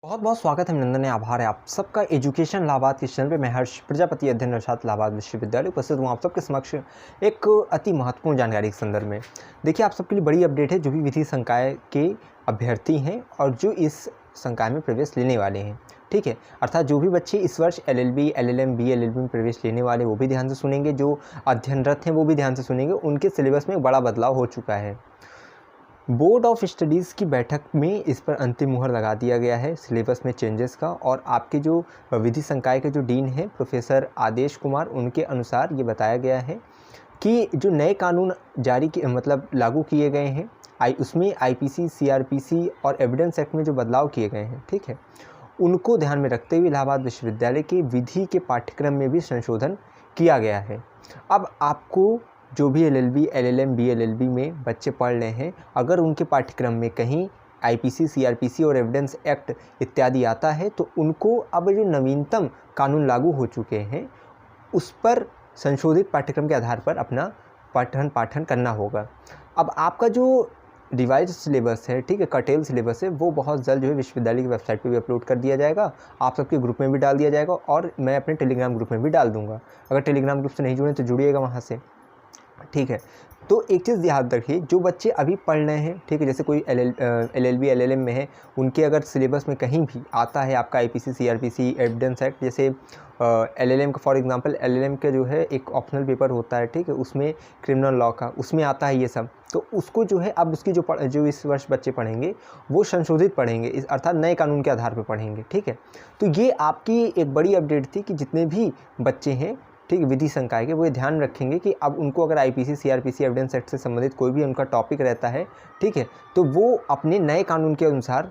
बहुत बहुत स्वागत है, अभिनंदन है, आभार है आप सबका एजुकेशन इलाहाबाद के चैनल पे। मैं हर्ष प्रजापति अध्ययन छात्र इलाहाबाद विश्वविद्यालय उपस्थित हूँ आप सबके समक्ष एक अति महत्वपूर्ण जानकारी के संदर्भ में। देखिए, आप सबके लिए बड़ी अपडेट है जो भी विधि संकाय के अभ्यर्थी हैं और जो इस संकाय में प्रवेश लेने वाले हैं। ठीक है, अर्थात जो भी बच्चे इस वर्ष LLB, LLM, BLLB में प्रवेश लेने वाले वो भी ध्यान से सुनेंगे, जो अध्ययनरत हैं वो भी ध्यान से सुनेंगे। उनके सिलेबस में बड़ा बदलाव हो चुका है। बोर्ड ऑफ स्टडीज़ की बैठक में इस पर अंतिम मुहर लगा दिया गया है सिलेबस में चेंजेस का। और आपके जो विधि संकाय के जो डीन हैं प्रोफेसर आदेश कुमार, उनके अनुसार ये बताया गया है कि जो नए कानून लागू किए गए हैं उसमें IPC, CRPC और एविडेंस एक्ट में जो बदलाव किए गए हैं, ठीक है, उनको ध्यान में रखते हुए इलाहाबाद विश्वविद्यालय के विधि के पाठ्यक्रम में भी संशोधन किया गया है। अब आपको जो भी LLB, LLM, BLLB में बच्चे पढ़ रहे हैं, अगर उनके पाठ्यक्रम में कहीं IPC, CRPC और एविडेंस एक्ट इत्यादि आता है तो उनको अब जो नवीनतम कानून लागू हो चुके हैं उस पर संशोधित पाठ्यक्रम के आधार पर अपना पठन पाठन करना होगा। अब आपका जो रिवाइज सिलेबस है, ठीक है, कटेल सिलेबस है, वो बहुत जल्द जो है विश्वविद्यालय की वेबसाइट पे भी अपलोड कर दिया जाएगा, आप सबके ग्रुप में भी डाल दिया जाएगा और मैं अपने टेलीग्राम ग्रुप में भी डाल दूँगा। अगर टेलीग्राम ग्रुप से नहीं जुड़े तो जुड़िएगा वहाँ से, ठीक है। तो एक चीज़ याद रखिए, जो बच्चे अभी पढ़ रहे हैं, ठीक है, जैसे कोई LLB, LLM में है, उनके अगर सिलेबस में कहीं भी आता है आपका IPC, CRPC, एविडेंस एक्ट, जैसे LLM का फॉर एग्जांपल LLM का जो है एक ऑप्शनल पेपर होता है, ठीक है, उसमें क्रिमिनल लॉ का उसमें आता है ये सब, तो उसको जो है अब उसकी जो इस वर्ष बच्चे पढ़ेंगे वो संशोधित पढ़ेंगे, इस अर्थात नए कानून के आधार पर पढ़ेंगे, ठीक है। तो ये आपकी एक बड़ी अपडेट थी कि जितने भी बच्चे हैं, ठीक, विधि संकाय के, वो ये ध्यान रखेंगे कि अब उनको अगर IPC, CRPC, एविडेंस एक्ट से संबंधित कोई भी उनका टॉपिक रहता है, ठीक है, तो वो अपने नए कानून के अनुसार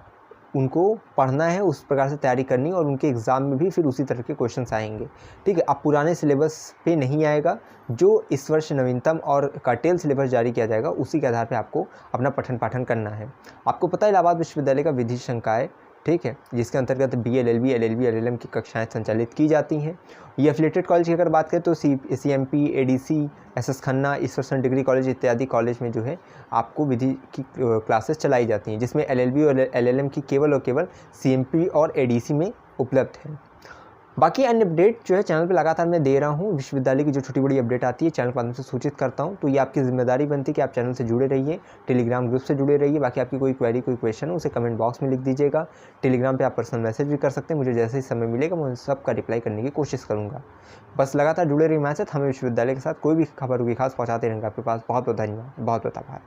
उनको पढ़ना है, उस प्रकार से तैयारी करनी है और उनके एग्ज़ाम में भी फिर उसी तरह के क्वेश्चंस आएंगे, ठीक है। अब पुराने सिलेबस पे नहीं आएगा, जो इस वर्ष नवीनतम और कटेल सिलेबस जारी किया जाएगा उसी के आधार पर आपको अपना पठन पाठन करना है। आपको पता है इलाहाबाद विश्वविद्यालय का विधि संकाय, ठीक है, जिसके अंतर्गत BLLB, LLB, LLM की कक्षाएं संचालित की जाती हैं। ये एफिलेटेड कॉलेज की अगर बात करें तो CMP, ADC, SS Khanna, Ishwarsaran degree college इत्यादि कॉलेज में जो है आपको विधि की क्लासेस चलाई जाती हैं, जिसमें LLB और LLM की केवल और केवल CMP और ADC में उपलब्ध है। बाकी अन्य अपडेट जो है चैनल पे लगातार मैं दे रहा हूँ। विश्वविद्यालय की जो छोटी बड़ी अपडेट आती है चैनल के माध्यम से सूचित करता हूँ, तो ये आपकी जिम्मेदारी बनती है कि आप चैनल से जुड़े रहिए, टेलीग्राम ग्रुप से जुड़े रहिए। बाकी आपकी कोई क्वेरी, कोई क्वेश्चन हो उसे कमेंट बॉक्स में लिख दीजिएगा। टेलीग्राम पे आप पर्सनल मैसेज भी कर सकते हैं, मुझे जैसे ही समय मिलेगा मैं उन सबका रिप्लाई करने की कोशिश करूँगा। बस लगातार जुड़े रहिए हमारे साथ, हमें विश्वविद्यालय के साथ कोई भी खबर होगी खास पहुँचाते रहेंगे आपके पास। बहुत बहुत धन्यवाद, बहुत बहुत आभार।